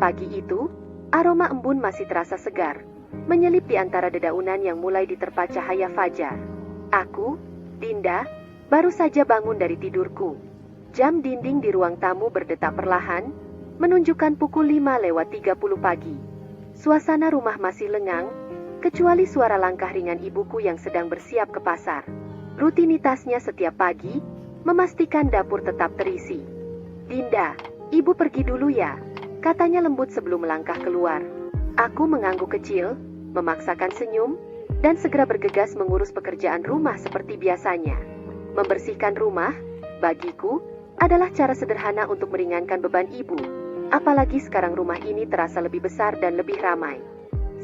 Pagi itu, aroma embun masih terasa segar, menyelip di antara dedaunan yang mulai diterpa cahaya fajar. Aku, Dinda, baru saja bangun dari tidurku. Jam dinding di ruang tamu berdetak perlahan, menunjukkan pukul 5:30 pagi. Suasana rumah masih lengang, kecuali suara langkah ringan ibuku yang sedang bersiap ke pasar. Rutinitasnya setiap pagi, memastikan dapur tetap terisi. "Dinda, ibu pergi dulu ya," katanya lembut sebelum melangkah keluar. Aku mengangguk kecil, memaksakan senyum, dan segera bergegas mengurus pekerjaan rumah seperti biasanya. Membersihkan rumah, bagiku, adalah cara sederhana untuk meringankan beban ibu. Apalagi sekarang rumah ini terasa lebih besar dan lebih ramai.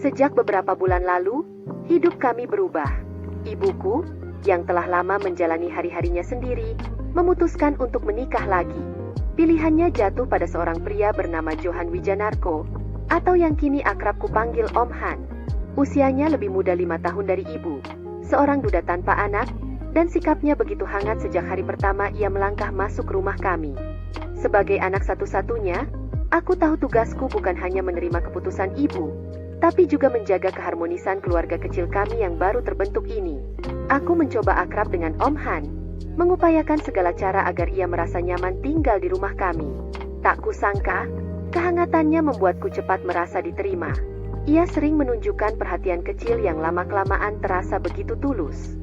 Sejak beberapa bulan lalu, hidup kami berubah. Ibuku, yang telah lama menjalani hari-harinya sendiri, memutuskan untuk menikah lagi. Pilihannya jatuh pada seorang pria bernama Johan Wijanarko, atau yang kini akrab kupanggil Om Han. Usianya lebih muda 5 tahun dari ibu, seorang duda tanpa anak, dan sikapnya begitu hangat sejak hari pertama ia melangkah masuk rumah kami. Sebagai anak satu-satunya, aku tahu tugasku bukan hanya menerima keputusan ibu, tapi juga menjaga keharmonisan keluarga kecil kami yang baru terbentuk ini. Aku mencoba akrab dengan Om Han, mengupayakan segala cara agar ia merasa nyaman tinggal di rumah kami. Tak kusangka, kehangatannya membuatku cepat merasa diterima. Ia sering menunjukkan perhatian kecil yang lama-kelamaan terasa begitu tulus.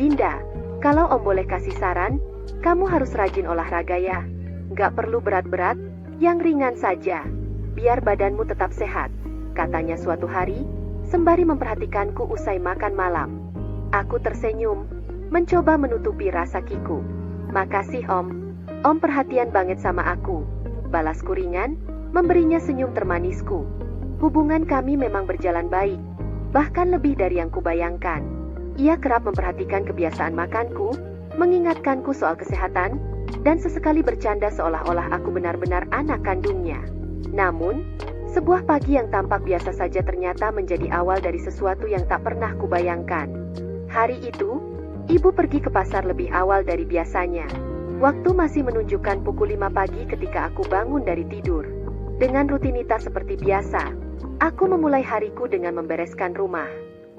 "Dinda, kalau Om boleh kasih saran, kamu harus rajin olahraga ya. Gak perlu berat-berat, yang ringan saja, biar badanmu tetap sehat," katanya suatu hari, sembari memperhatikanku usai makan malam. Aku tersenyum, mencoba menutupi rasa kiku. "Makasih Om. Om perhatian banget sama aku," balasku ringan, memberinya senyum termanisku. Hubungan kami memang berjalan baik, bahkan lebih dari yang kubayangkan. Ia kerap memperhatikan kebiasaan makanku, mengingatkanku soal kesehatan, dan sesekali bercanda seolah-olah aku benar-benar anak kandungnya. Namun, sebuah pagi yang tampak biasa saja ternyata menjadi awal dari sesuatu yang tak pernah kubayangkan. Hari itu, ibu pergi ke pasar lebih awal dari biasanya. Waktu masih menunjukkan pukul 5 pagi ketika aku bangun dari tidur. Dengan rutinitas seperti biasa, aku memulai hariku dengan membereskan rumah.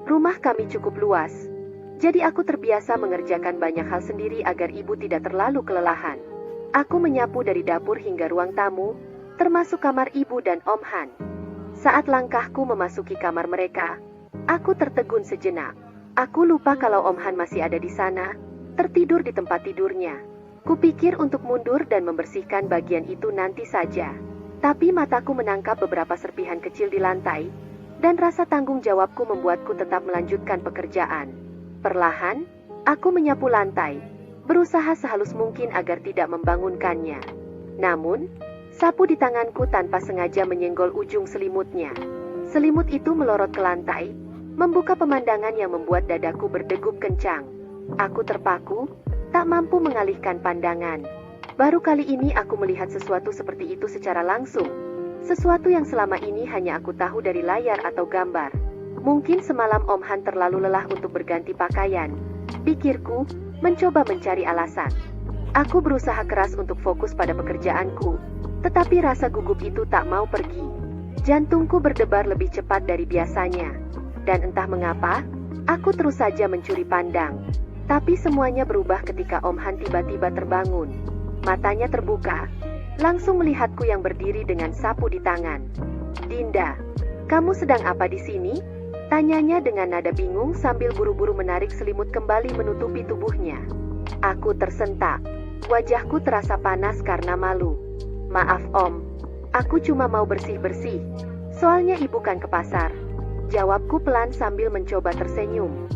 Rumah kami cukup luas, jadi aku terbiasa mengerjakan banyak hal sendiri agar ibu tidak terlalu kelelahan. Aku menyapu dari dapur hingga ruang tamu, termasuk kamar ibu dan Om Han. Saat langkahku memasuki kamar mereka, aku tertegun sejenak. Aku lupa kalau Om Han masih ada di sana, tertidur di tempat tidurnya. Kupikir untuk mundur dan membersihkan bagian itu nanti saja. Tapi mataku menangkap beberapa serpihan kecil di lantai, dan rasa tanggung jawabku membuatku tetap melanjutkan pekerjaan. Perlahan, aku menyapu lantai, berusaha sehalus mungkin agar tidak membangunkannya. Namun, sapu di tanganku tanpa sengaja menyenggol ujung selimutnya. Selimut itu melorot ke lantai, membuka pemandangan yang membuat dadaku berdegup kencang. Aku terpaku, tak mampu mengalihkan pandangan. Baru kali ini aku melihat sesuatu seperti itu secara langsung. Sesuatu yang selama ini hanya aku tahu dari layar atau gambar. Mungkin semalam Om Han terlalu lelah untuk berganti pakaian, pikirku, mencoba mencari alasan. Aku berusaha keras untuk fokus pada pekerjaanku, tetapi rasa gugup itu tak mau pergi. Jantungku berdebar lebih cepat dari biasanya, dan entah mengapa, aku terus saja mencuri pandang. Tapi semuanya berubah ketika Om Han tiba-tiba terbangun. Matanya terbuka, langsung melihatku yang berdiri dengan sapu di tangan. "Dinda, kamu sedang apa di sini?" tanyanya dengan nada bingung sambil buru-buru menarik selimut kembali menutupi tubuhnya. Aku tersentak, wajahku terasa panas karena malu. "Maaf Om, aku cuma mau bersih-bersih. Soalnya ibu kan ke pasar," jawabku pelan sambil mencoba tersenyum.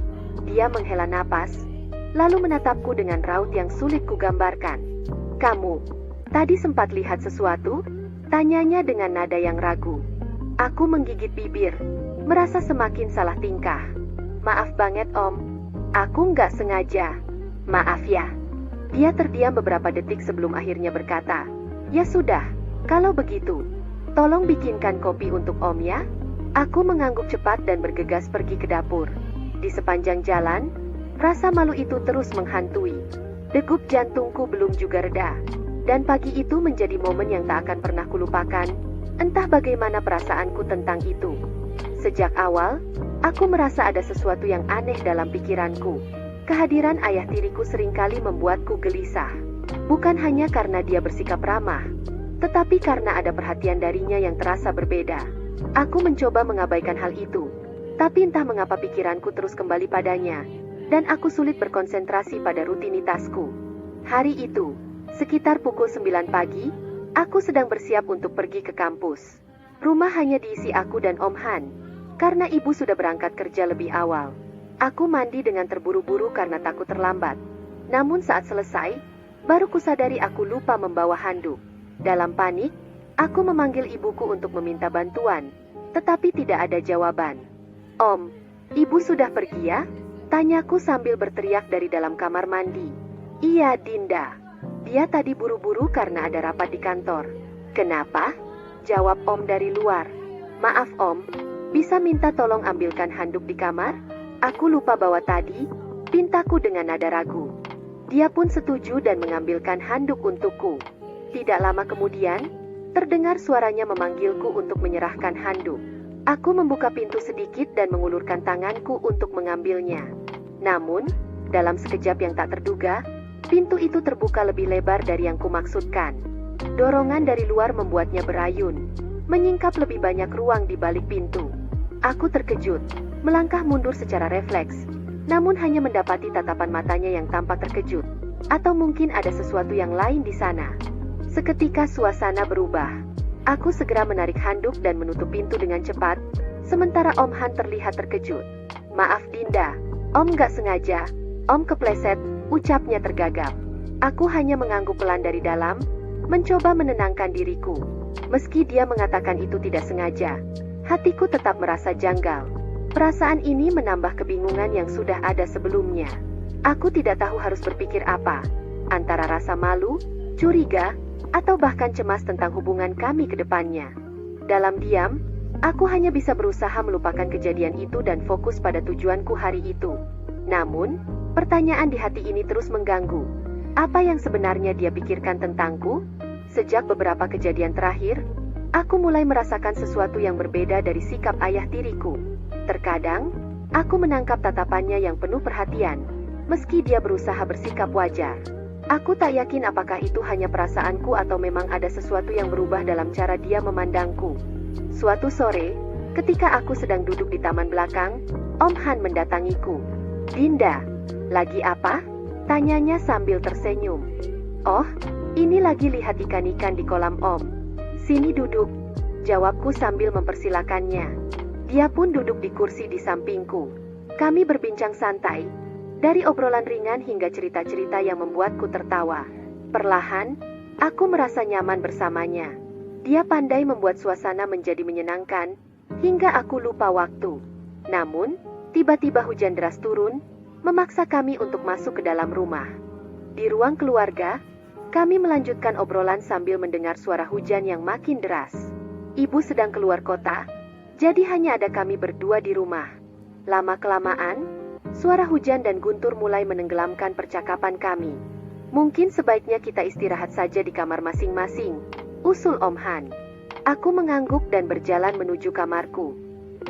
Dia menghela napas, lalu menatapku dengan raut yang sulit kugambarkan. "Kamu tadi sempat lihat sesuatu?" tanyanya dengan nada yang ragu. Aku menggigit bibir, merasa semakin salah tingkah. "Maaf banget Om, aku nggak sengaja." "Maaf ya." Dia terdiam beberapa detik sebelum akhirnya berkata, "Ya sudah, kalau begitu, tolong bikinkan kopi untuk Om ya." Aku mengangguk cepat dan bergegas pergi ke dapur. Di sepanjang jalan, rasa malu itu terus menghantui. Degup jantungku belum juga reda. Dan pagi itu menjadi momen yang tak akan pernah kulupakan, Entah bagaimana perasaanku tentang itu. Sejak awal, aku merasa ada sesuatu yang aneh dalam pikiranku. Kehadiran ayah tiriku seringkali membuatku gelisah. Bukan hanya karena dia bersikap ramah, tetapi karena ada perhatian darinya yang terasa berbeda. Aku mencoba mengabaikan hal itu, tapi entah mengapa pikiranku terus kembali padanya, dan aku sulit berkonsentrasi pada rutinitasku. Hari itu, sekitar pukul 9 pagi, aku sedang bersiap untuk pergi ke kampus. Rumah hanya diisi aku dan Om Han, karena ibu sudah berangkat kerja lebih awal. Aku mandi dengan terburu-buru karena takut terlambat. Namun saat selesai, baru kusadari aku lupa membawa handuk. Dalam panik, aku memanggil ibuku untuk meminta bantuan, tetapi tidak ada jawaban. "Om, ibu sudah pergi ya?" tanyaku sambil berteriak dari dalam kamar mandi. "Iya, Dinda. Dia tadi buru-buru karena ada rapat di kantor." "Kenapa?" jawab Om dari luar. "Maaf Om, bisa minta tolong ambilkan handuk di kamar? Aku lupa bawa tadi," pintaku dengan nada ragu. Dia pun setuju dan mengambilkan handuk untukku. Tidak lama kemudian, terdengar suaranya memanggilku untuk menyerahkan handuk. Aku membuka pintu sedikit dan mengulurkan tanganku untuk mengambilnya. Namun, dalam sekejap yang tak terduga, pintu itu terbuka lebih lebar dari yang kumaksudkan. Dorongan dari luar membuatnya berayun, menyingkap lebih banyak ruang di balik pintu. Aku terkejut, melangkah mundur secara refleks, namun hanya mendapati tatapan matanya yang tampak terkejut. Atau mungkin ada sesuatu yang lain di sana. Seketika suasana berubah. Aku segera menarik handuk dan menutup pintu dengan cepat, sementara Om Han terlihat terkejut. "Maaf Dinda, Om gak sengaja, Om kepleset," ucapnya tergagap. Aku hanya mengangguk pelan dari dalam, mencoba menenangkan diriku. Meski dia mengatakan itu tidak sengaja, hatiku tetap merasa janggal. Perasaan ini menambah kebingungan yang sudah ada sebelumnya. Aku tidak tahu harus berpikir apa, antara rasa malu, curiga, atau bahkan cemas tentang hubungan kami ke depannya. Dalam diam, aku hanya bisa berusaha melupakan kejadian itu dan fokus pada tujuanku hari itu. Namun, pertanyaan di hati ini terus mengganggu. Apa yang sebenarnya dia pikirkan tentangku? Sejak beberapa kejadian terakhir, aku mulai merasakan sesuatu yang berbeda dari sikap ayah tiriku. Terkadang, aku menangkap tatapannya yang penuh perhatian, meski dia berusaha bersikap wajar. Aku tak yakin apakah itu hanya perasaanku atau memang ada sesuatu yang berubah dalam cara dia memandangku. Suatu sore, ketika aku sedang duduk di taman belakang, Om Han mendatangiku. "Dinda, lagi apa?" tanyanya sambil tersenyum. "Oh, ini lagi lihat ikan-ikan di kolam Om." "Sini duduk," jawabku sambil mempersilakannya. Dia pun duduk di kursi di sampingku. Kami berbincang santai, dari obrolan ringan hingga cerita-cerita yang membuatku tertawa. Perlahan, aku merasa nyaman bersamanya. Dia pandai membuat suasana menjadi menyenangkan, hingga aku lupa waktu. Namun, tiba-tiba hujan deras turun, memaksa kami untuk masuk ke dalam rumah. Di ruang keluarga, kami melanjutkan obrolan sambil mendengar suara hujan yang makin deras. Ibu sedang keluar kota, jadi hanya ada kami berdua di rumah. Lama-kelamaan, suara hujan dan guntur mulai menenggelamkan percakapan kami. "Mungkin sebaiknya kita istirahat saja di kamar masing-masing," usul Om Han. Aku mengangguk dan berjalan menuju kamarku.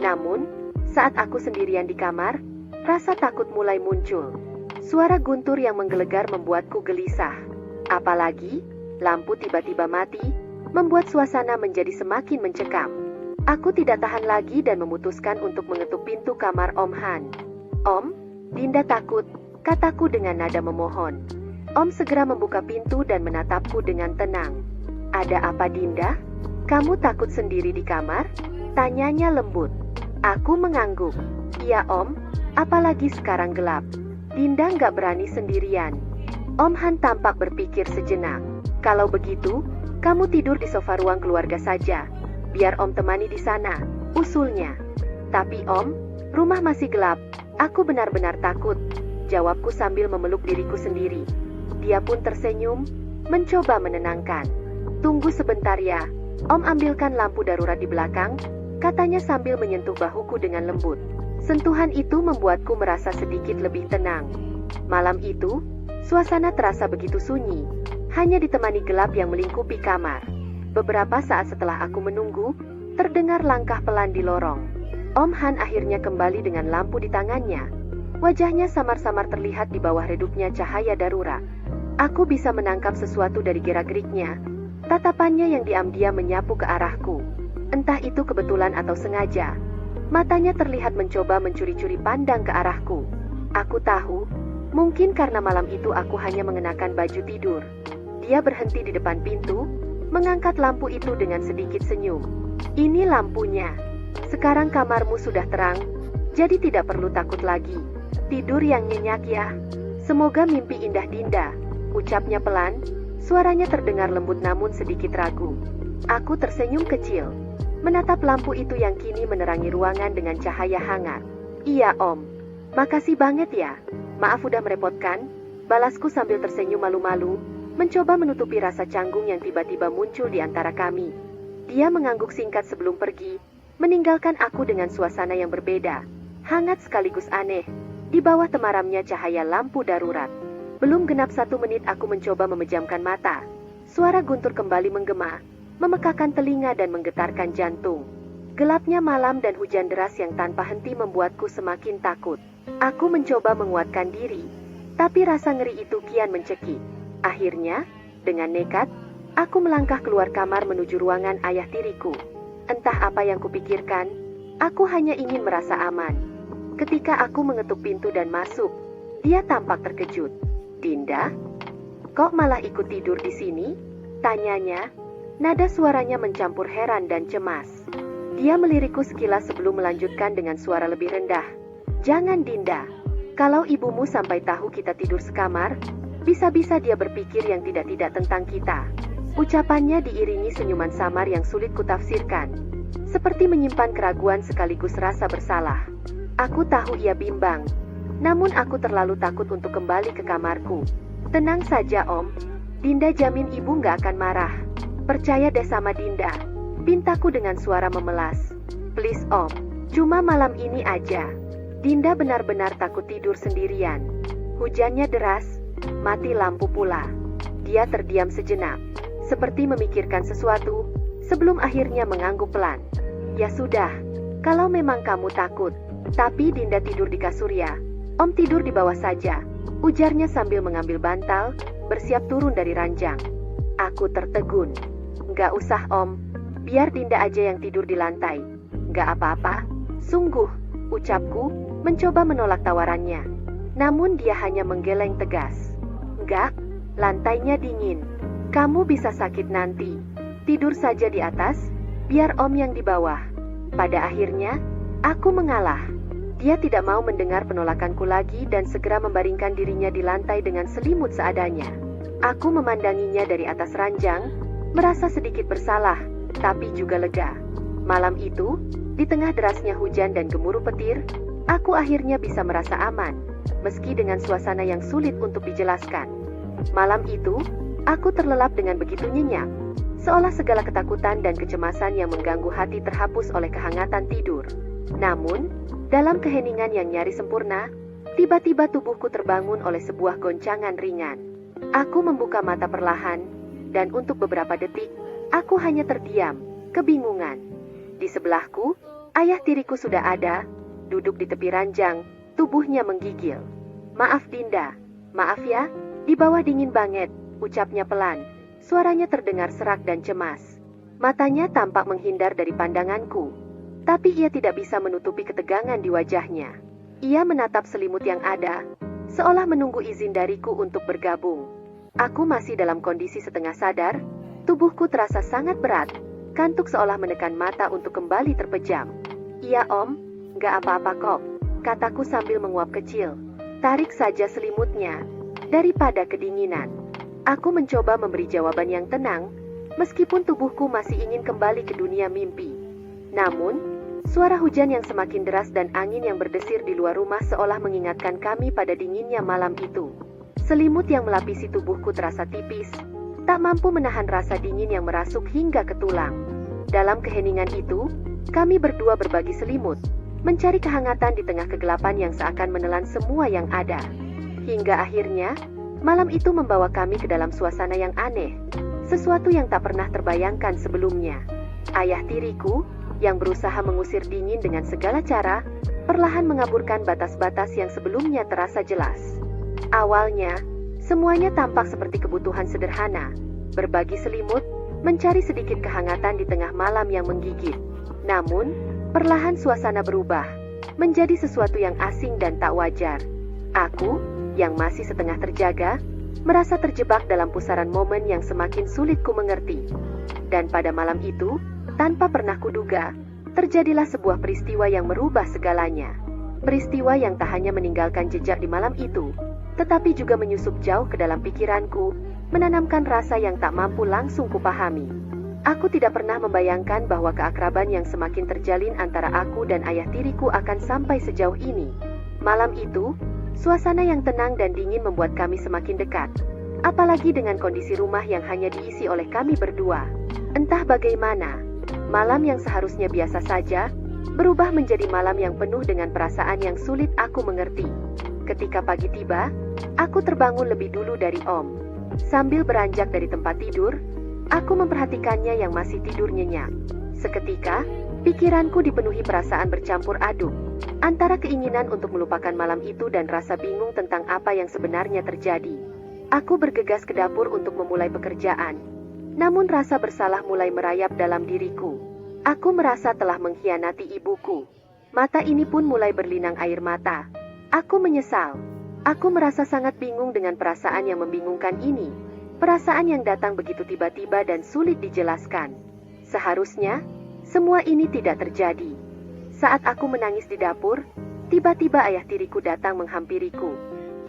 Namun, saat aku sendirian di kamar, rasa takut mulai muncul. Suara guntur yang menggelegar membuatku gelisah. Apalagi, lampu tiba-tiba mati, membuat suasana menjadi semakin mencekam. Aku tidak tahan lagi dan memutuskan untuk mengetuk pintu kamar Om Han. "Om, Dinda takut," kataku dengan nada memohon. Om segera membuka pintu dan menatapku dengan tenang. "Ada apa Dinda? Kamu takut sendiri di kamar?" tanyanya lembut. Aku mengangguk. "Iya Om, apalagi sekarang gelap. Dinda nggak berani sendirian." Om Han tampak berpikir sejenak. "Kalau begitu, kamu tidur di sofa ruang keluarga saja. Biar Om temani di sana," usulnya. "Tapi Om, rumah masih gelap. Aku benar-benar takut," jawabku sambil memeluk diriku sendiri. Dia pun tersenyum, mencoba menenangkan. "Tunggu sebentar ya, Om ambilkan lampu darurat di belakang," katanya sambil menyentuh bahuku dengan lembut. Sentuhan itu membuatku merasa sedikit lebih tenang. Malam itu, suasana terasa begitu sunyi, hanya ditemani gelap yang melingkupi kamar. Beberapa saat setelah aku menunggu, terdengar langkah pelan di lorong. Om Han akhirnya kembali dengan lampu di tangannya. Wajahnya samar-samar terlihat di bawah redupnya cahaya darurat. Aku bisa menangkap sesuatu dari gerak-geriknya. Tatapannya yang diam-diam menyapu ke arahku. Entah itu kebetulan atau sengaja. Matanya terlihat mencoba mencuri-curi pandang ke arahku. Aku tahu, mungkin karena malam itu aku hanya mengenakan baju tidur. Dia berhenti di depan pintu, mengangkat lampu itu dengan sedikit senyum. Ini lampunya. Sekarang kamarmu sudah terang, jadi tidak perlu takut lagi. Tidur yang nyenyak ya. Semoga mimpi indah Dinda, ucapnya pelan, suaranya terdengar lembut namun sedikit ragu. Aku tersenyum kecil, menatap lampu itu yang kini menerangi ruangan dengan cahaya hangat. Iya Om, makasih banget ya. Maaf udah merepotkan, balasku sambil tersenyum malu-malu, mencoba menutupi rasa canggung yang tiba-tiba muncul di antara kami. Dia mengangguk singkat sebelum pergi, meninggalkan aku dengan suasana yang berbeda, hangat sekaligus aneh, di bawah temaramnya cahaya lampu darurat. Belum genap 1 menit aku mencoba memejamkan mata. Suara guntur kembali menggema, memekakan telinga dan menggetarkan jantung. Gelapnya malam dan hujan deras yang tanpa henti membuatku semakin takut. Aku mencoba menguatkan diri, tapi rasa ngeri itu kian mencekik. Akhirnya, dengan nekat, aku melangkah keluar kamar menuju ruangan ayah tiriku. Entah apa yang kupikirkan, aku hanya ingin merasa aman. Ketika aku mengetuk pintu dan masuk, dia tampak terkejut. Dinda, kok malah ikut tidur di sini? Tanyanya, nada suaranya mencampur heran dan cemas. Dia melirikku sekilas sebelum melanjutkan dengan suara lebih rendah. Jangan Dinda, kalau ibumu sampai tahu kita tidur sekamar, bisa-bisa dia berpikir yang tidak-tidak tentang kita. Ucapannya diiringi senyuman samar yang sulit kutafsirkan, seperti menyimpan keraguan sekaligus rasa bersalah. Aku tahu ia bimbang, namun aku terlalu takut untuk kembali ke kamarku. Tenang saja Om, Dinda jamin ibu nggak akan marah. Percaya deh sama Dinda, pintaku dengan suara memelas. Please Om, cuma malam ini aja. Dinda benar-benar takut tidur sendirian. Hujannya deras, mati lampu pula. Dia terdiam sejenak, seperti memikirkan sesuatu, sebelum akhirnya mengangguk pelan. Ya sudah, kalau memang kamu takut, tapi Dinda tidur di kasur ya. Om tidur di bawah saja, ujarnya sambil mengambil bantal, bersiap turun dari ranjang. Aku tertegun. Nggak usah Om, biar Dinda aja yang tidur di lantai. Nggak apa-apa, sungguh, ucapku, mencoba menolak tawarannya. Namun dia hanya menggeleng tegas. Nggak, lantainya dingin. Kamu bisa sakit nanti. Tidur saja di atas, biar Om yang di bawah. Pada akhirnya, aku mengalah. Dia tidak mau mendengar penolakanku lagi dan segera membaringkan dirinya di lantai dengan selimut seadanya. Aku memandanginya dari atas ranjang, merasa sedikit bersalah, tapi juga lega. Malam itu, di tengah derasnya hujan dan gemuruh petir, aku akhirnya bisa merasa aman, meski dengan suasana yang sulit untuk dijelaskan. Malam itu, aku terlelap dengan begitu nyenyak, seolah segala ketakutan dan kecemasan yang mengganggu hati terhapus oleh kehangatan tidur. Namun, dalam keheningan yang nyaris sempurna, tiba-tiba tubuhku terbangun oleh sebuah goncangan ringan. Aku membuka mata perlahan, dan untuk beberapa detik, aku hanya terdiam, kebingungan. Di sebelahku, ayah tiriku sudah ada, duduk di tepi ranjang, tubuhnya menggigil. Maaf Dinda, maaf ya, di bawah dingin banget, ucapnya pelan. Suaranya terdengar serak dan cemas. Matanya tampak menghindar dari pandanganku, tapi ia tidak bisa menutupi ketegangan di wajahnya. Ia menatap selimut yang ada, seolah menunggu izin dariku untuk bergabung. Aku masih dalam kondisi setengah sadar, tubuhku terasa sangat berat, kantuk seolah menekan mata untuk kembali terpejam. Iya Om, gak apa-apa kok, kataku sambil menguap kecil. Tarik saja selimutnya, daripada kedinginan. Aku mencoba memberi jawaban yang tenang, meskipun tubuhku masih ingin kembali ke dunia mimpi. Namun, suara hujan yang semakin deras dan angin yang berdesir di luar rumah seolah mengingatkan kami pada dinginnya malam itu. Selimut yang melapisi tubuhku terasa tipis, tak mampu menahan rasa dingin yang merasuk hingga ke tulang. Dalam keheningan itu, kami berdua berbagi selimut, mencari kehangatan di tengah kegelapan yang seakan menelan semua yang ada. Hingga akhirnya, malam itu membawa kami ke dalam suasana yang aneh, sesuatu yang tak pernah terbayangkan sebelumnya. Ayah tiriku, yang berusaha mengusir dingin dengan segala cara, perlahan mengaburkan batas-batas yang sebelumnya terasa jelas. Awalnya, semuanya tampak seperti kebutuhan sederhana, berbagi selimut, mencari sedikit kehangatan di tengah malam yang menggigit. Namun, perlahan suasana berubah, menjadi sesuatu yang asing dan tak wajar. Aku, yang masih setengah terjaga, merasa terjebak dalam pusaran momen yang semakin sulit ku mengerti. Dan pada malam itu, tanpa pernah kuduga, terjadilah sebuah peristiwa yang merubah segalanya. Peristiwa yang tak hanya meninggalkan jejak di malam itu, tetapi juga menyusup jauh ke dalam pikiranku, menanamkan rasa yang tak mampu langsung kupahami. Aku tidak pernah membayangkan bahwa keakraban yang semakin terjalin antara aku dan ayah tiriku akan sampai sejauh ini. Malam itu, suasana yang tenang dan dingin membuat kami semakin dekat. Apalagi dengan kondisi rumah yang hanya diisi oleh kami berdua. Entah bagaimana, malam yang seharusnya biasa saja, berubah menjadi malam yang penuh dengan perasaan yang sulit aku mengerti. Ketika pagi tiba, aku terbangun lebih dulu dari Om. Sambil beranjak dari tempat tidur, aku memperhatikannya yang masih tidur nyenyak. Seketika, pikiranku dipenuhi perasaan bercampur aduk, antara keinginan untuk melupakan malam itu dan rasa bingung tentang apa yang sebenarnya terjadi. Aku bergegas ke dapur untuk memulai pekerjaan. Namun rasa bersalah mulai merayap dalam diriku. Aku merasa telah mengkhianati ibuku. Mata ini pun mulai berlinang air mata. Aku menyesal. Aku merasa sangat bingung dengan perasaan yang membingungkan ini. Perasaan yang datang begitu tiba-tiba dan sulit dijelaskan. Seharusnya, semua ini tidak terjadi. Saat aku menangis di dapur, tiba-tiba ayah tiriku datang menghampiriku.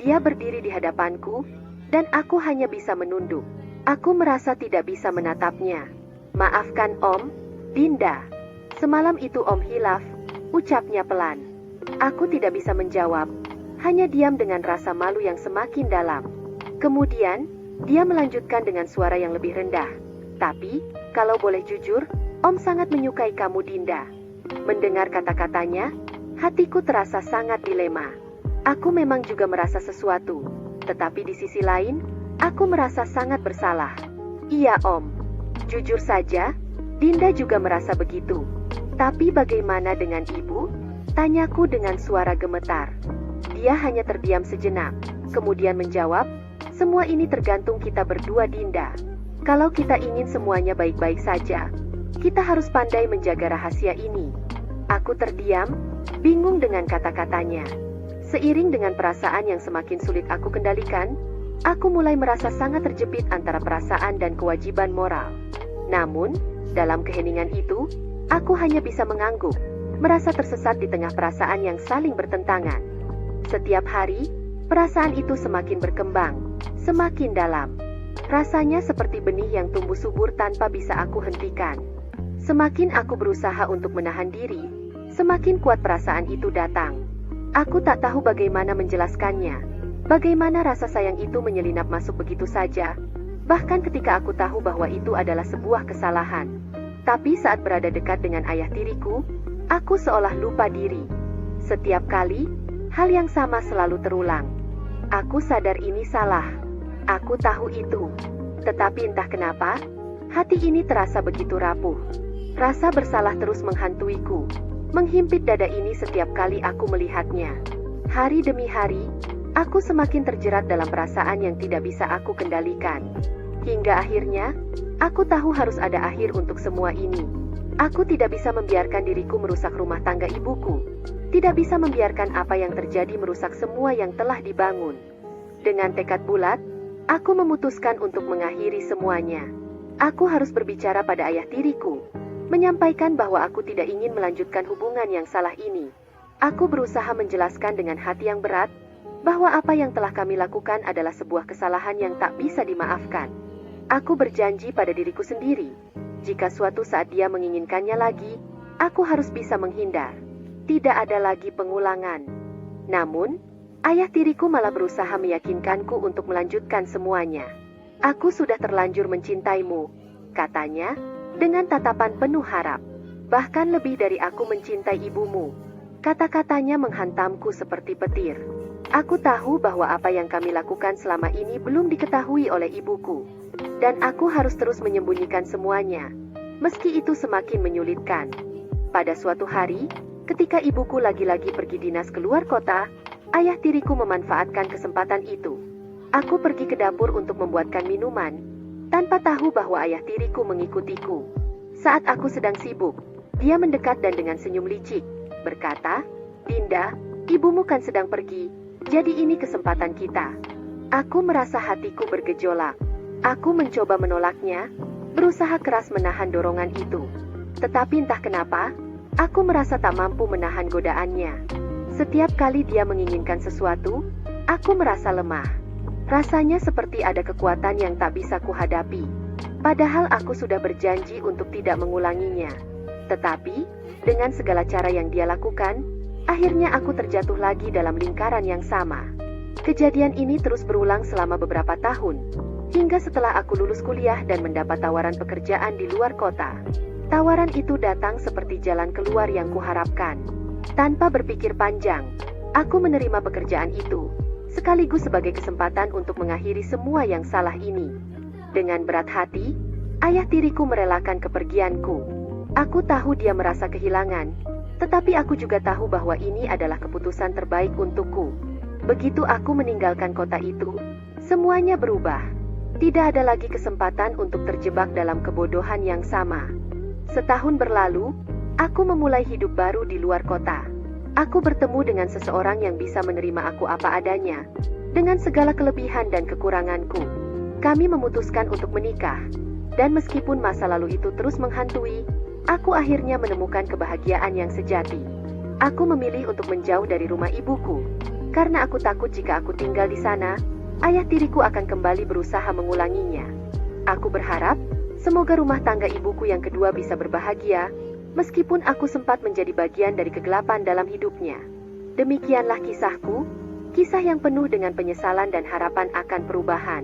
Dia berdiri di hadapanku, dan aku hanya bisa menunduk. Aku merasa tidak bisa menatapnya. Maafkan Om, Dinda. Semalam itu Om hilaf, ucapnya pelan. Aku tidak bisa menjawab, hanya diam dengan rasa malu yang semakin dalam. Kemudian, dia melanjutkan dengan suara yang lebih rendah. Tapi, kalau boleh jujur, Om sangat menyukai kamu Dinda. Mendengar kata-katanya, hatiku terasa sangat dilema. Aku memang juga merasa sesuatu, tetapi di sisi lain, aku merasa sangat bersalah. Iya Om, jujur saja, Dinda juga merasa begitu. Tapi bagaimana dengan Ibu? Tanyaku dengan suara gemetar. Dia hanya terdiam sejenak, kemudian menjawab, semua ini tergantung kita berdua Dinda. Kalau kita ingin semuanya baik-baik saja, kita harus pandai menjaga rahasia ini. Aku terdiam, bingung dengan kata-katanya. Seiring dengan perasaan yang semakin sulit aku kendalikan, aku mulai merasa sangat terjepit antara perasaan dan kewajiban moral. Namun, dalam keheningan itu, aku hanya bisa mengangguk, merasa tersesat di tengah perasaan yang saling bertentangan. Setiap hari, perasaan itu semakin berkembang, semakin dalam. Rasanya seperti benih yang tumbuh subur tanpa bisa aku hentikan. Semakin aku berusaha untuk menahan diri, semakin kuat perasaan itu datang. Aku tak tahu bagaimana menjelaskannya. Bagaimana rasa sayang itu menyelinap masuk begitu saja, bahkan ketika aku tahu bahwa itu adalah sebuah kesalahan. Tapi saat berada dekat dengan ayah tiriku, aku seolah lupa diri. Setiap kali, hal yang sama selalu terulang. Aku sadar ini salah. Aku tahu itu. Tetapi entah kenapa, hati ini terasa begitu rapuh. Rasa bersalah terus menghantuiku, menghimpit dada ini setiap kali aku melihatnya. Hari demi hari, aku semakin terjerat dalam perasaan yang tidak bisa aku kendalikan. Hingga akhirnya, aku tahu harus ada akhir untuk semua ini. Aku tidak bisa membiarkan diriku merusak rumah tangga ibuku. Tidak bisa membiarkan apa yang terjadi merusak semua yang telah dibangun. Dengan tekad bulat, aku memutuskan untuk mengakhiri semuanya. Aku harus berbicara pada ayah tiriku, menyampaikan bahwa aku tidak ingin melanjutkan hubungan yang salah ini. Aku berusaha menjelaskan dengan hati yang berat, bahwa apa yang telah kami lakukan adalah sebuah kesalahan yang tak bisa dimaafkan. Aku berjanji pada diriku sendiri, jika suatu saat dia menginginkannya lagi, aku harus bisa menghindar. Tidak ada lagi pengulangan. Namun, ayah tiriku malah berusaha meyakinkanku untuk melanjutkan semuanya. Aku sudah terlanjur mencintaimu, katanya, dengan tatapan penuh harap. Bahkan lebih dari aku mencintai ibumu. Kata-katanya menghantamku seperti petir. Aku tahu bahwa apa yang kami lakukan selama ini belum diketahui oleh ibuku. Dan aku harus terus menyembunyikan semuanya. Meski itu semakin menyulitkan. Pada suatu hari, ketika ibuku lagi-lagi pergi dinas keluar kota, ayah tiriku memanfaatkan kesempatan itu. Aku pergi ke dapur untuk membuatkan minuman, tanpa tahu bahwa ayah tiriku mengikutiku. Saat aku sedang sibuk, dia mendekat dan dengan senyum licik, berkata, "Dinda, ibumu kan sedang pergi, jadi ini kesempatan kita." Aku merasa hatiku bergejolak. Aku mencoba menolaknya, berusaha keras menahan dorongan itu. Tetapi entah kenapa, aku merasa tak mampu menahan godaannya. Setiap kali dia menginginkan sesuatu, aku merasa lemah. Rasanya seperti ada kekuatan yang tak bisa kuhadapi. Padahal aku sudah berjanji untuk tidak mengulanginya. Tetapi, dengan segala cara yang dia lakukan, akhirnya aku terjatuh lagi dalam lingkaran yang sama. Kejadian ini terus berulang selama beberapa tahun, hingga setelah aku lulus kuliah dan mendapat tawaran pekerjaan di luar kota. Tawaran itu datang seperti jalan keluar yang kuharapkan. Tanpa berpikir panjang, aku menerima pekerjaan itu, sekaligus sebagai kesempatan untuk mengakhiri semua yang salah ini. Dengan berat hati, ayah tiriku merelakan kepergianku. Aku tahu dia merasa kehilangan, tetapi aku juga tahu bahwa ini adalah keputusan terbaik untukku. Begitu aku meninggalkan kota itu, semuanya berubah. Tidak ada lagi kesempatan untuk terjebak dalam kebodohan yang sama. Setahun berlalu, aku memulai hidup baru di luar kota. Aku bertemu dengan seseorang yang bisa menerima aku apa adanya, dengan segala kelebihan dan kekuranganku. Kami memutuskan untuk menikah, dan meskipun masa lalu itu terus menghantui, aku akhirnya menemukan kebahagiaan yang sejati. Aku memilih untuk menjauh dari rumah ibuku, karena aku takut jika aku tinggal di sana, ayah tiriku akan kembali berusaha mengulanginya. Aku berharap, semoga rumah tangga ibuku yang kedua bisa berbahagia, meskipun aku sempat menjadi bagian dari kegelapan dalam hidupnya. Demikianlah kisahku, kisah yang penuh dengan penyesalan dan harapan akan perubahan.